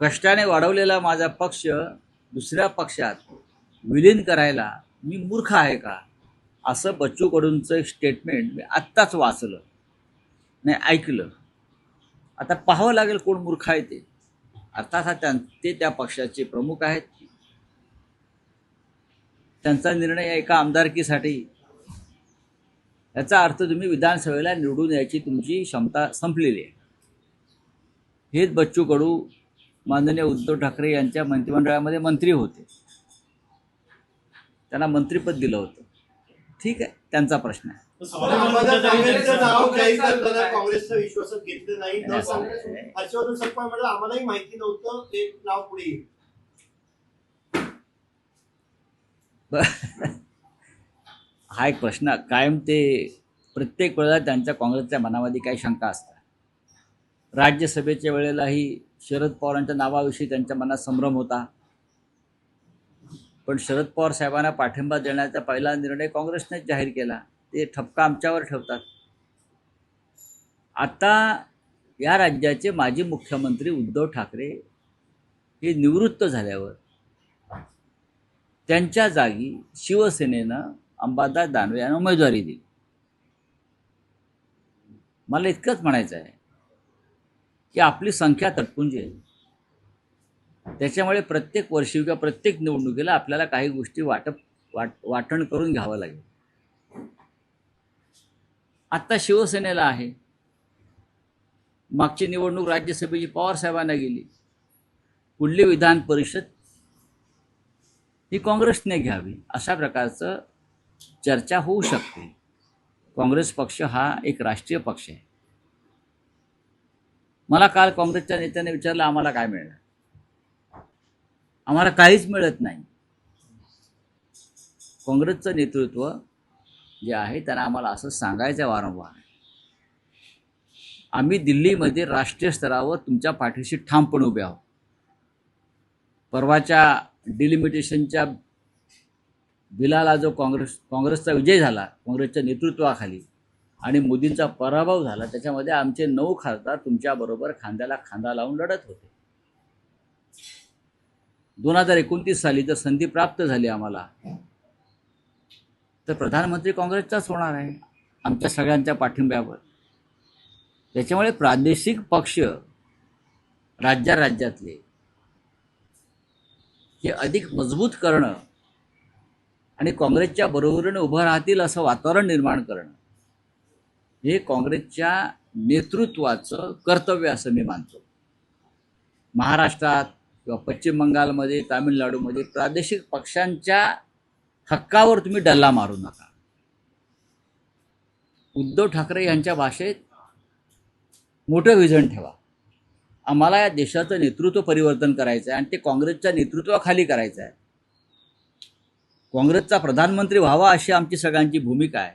कष्टाने वाढवलेला माझा पक्ष दुसऱ्या पक्षात विलीन करायला मी मूर्ख आहे का, असं बच्चू कडूंचं एक स्टेटमेंट मी आत्ताच वाचलं, नाही ऐकलं. आता पाहावं लागेल कोण मूर्ख आहे ते. अर्थात ते त्या पक्षाचे प्रमुख आहेत. त्यांचा निर्णय एका आमदारकीसाठी, याचा अर्थ तुम्ही विधानसभेला निवडून यायची तुमची क्षमता संपलेली आहे. हेच बच्चू कडू माननीय उद्धव ठाकरे यांच्या मंत्रिमंडळामध्ये मंत्री होते, त्यांना मंत्रिपद दिलं होतं. ठीक आहे, त्यांचा प्रश्न आहे. काँग्रेसचं विश्वासात घेतलं नाही, हर्षवर्धन सपकाळ म्हटलं आम्हालाही माहिती नव्हतं ते नाव पुढे येईल. हा एक प्रश्न कायम, ते प्रत्येक वेळेला त्यांच्या काँग्रेसच्या मनामध्ये काही शंका असतात. राज्यसभेच्या वेळेलाही शरद पवारांच्या नावाविषयी त्यांच्या मनात संभ्रम होता, पण शरद पवार साहेबांना पाठिंबा देण्याचा पहिला निर्णय काँग्रेसनेच जाहीर केला. ते ठपका आमच्यावर ठेवतात. आता या राज्याचे माजी मुख्यमंत्री उद्धव ठाकरे हे निवृत्त झाल्यावर त्यांच्या जागी शिवसेनेनं अंबादास दानवे यांना उमेदवारी दिली. मला इतकंच म्हणायचं आहे की आपली संख्या तटपुंजी आहे, त्याच्यामुळे प्रत्येक वर्षी किंवा प्रत्येक निवडणुकीला आपल्याला काही गोष्टी वाटण करून घ्यावं लागेल. आत्ता शिवसेनेला आहे, मागची निवडणूक राज्यसभेची पवार साहेबांना गेली, पुढली विधान परिषद ही काँग्रेसने घ्यावी, अशा प्रकारचं चर्चा होऊ शकते. काँग्रेस पक्ष हा एक राष्ट्रीय पक्ष आहे. मला काल काँग्रेसच्या नेत्याने विचारलं आम्हाला काय मिळणार. आम्हाला काहीच मिळत नाही. काँग्रेसचं नेतृत्व जे आहे त्यांना आम्हाला असं सांगायचं वारंवार, आम्ही दिल्लीमध्ये राष्ट्रीय स्तरावर तुमच्या पाठीशी ठामपणे उभे आहोत. परवाच्या डिलिमिटेशनच्या बिलाला जो काँग्रेसचा विजय झाला, काँग्रेसच्या नेतृत्वाखाली, आणि मोदींचा पराभव झाला, त्याच्यामध्ये आमचे 9 खासदार तुमच्याबरोबर खांद्याला खांदा लावून लढत होते. 2029 साली जर संधी प्राप्त झाली आम्हाला, तर प्रधानमंत्री काँग्रेसचाच होणार आहे आमच्या सगळ्यांच्या पाठिंब्यावर. त्याच्यामुळे प्रादेशिक पक्ष राज्यातले हे अधिक मजबूत करणं आणि काँग्रेसच्या बरोबरीने उभं राहतील असं वातावरण निर्माण करणं, हे काँग्रेसच्या नेतृत्वाचं कर्तव्य असं मी मानतो. महाराष्ट्रात किंवा पश्चिम बंगालमध्ये, तामिळनाडूमध्ये प्रादेशिक पक्षांच्या हक्कावर तुम्ही डल्ला मारू नका. उद्धव ठाकरे यांच्या भाषेत मोठं विजन ठेवा. आम्हाला या देशाचं नेतृत्व परिवर्तन करायचं आहे आणि ते काँग्रेसच्या नेतृत्वाखाली करायचं आहे. काँग्रेसचा प्रधानमंत्री व्हावा अशी आमची सगळ्यांची भूमिका आहे.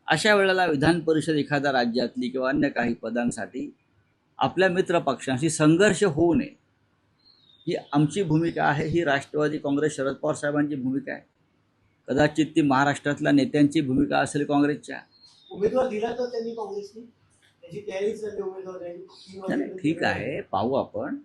अशा वेळेला विधान परिषद एखाद्या राज्यातली किंवा अन्य काही पदांसाठी आपल्या मित्र पक्षांशी संघर्ष होऊ नये, ही आमची भूमिका आहे. ही राष्ट्रवादी काँग्रेस शरद पवार साहेबांची भूमिका आहे. कदाचित ती महाराष्ट्रातल्या नेत्यांची भूमिका असेल काँग्रेसच्या. उमेदवार दिला तर त्यांनी काँग्रेसने त्याची तयारीच झाली उमेदवार द्यायची. ठीक आहे, पाहू आपण.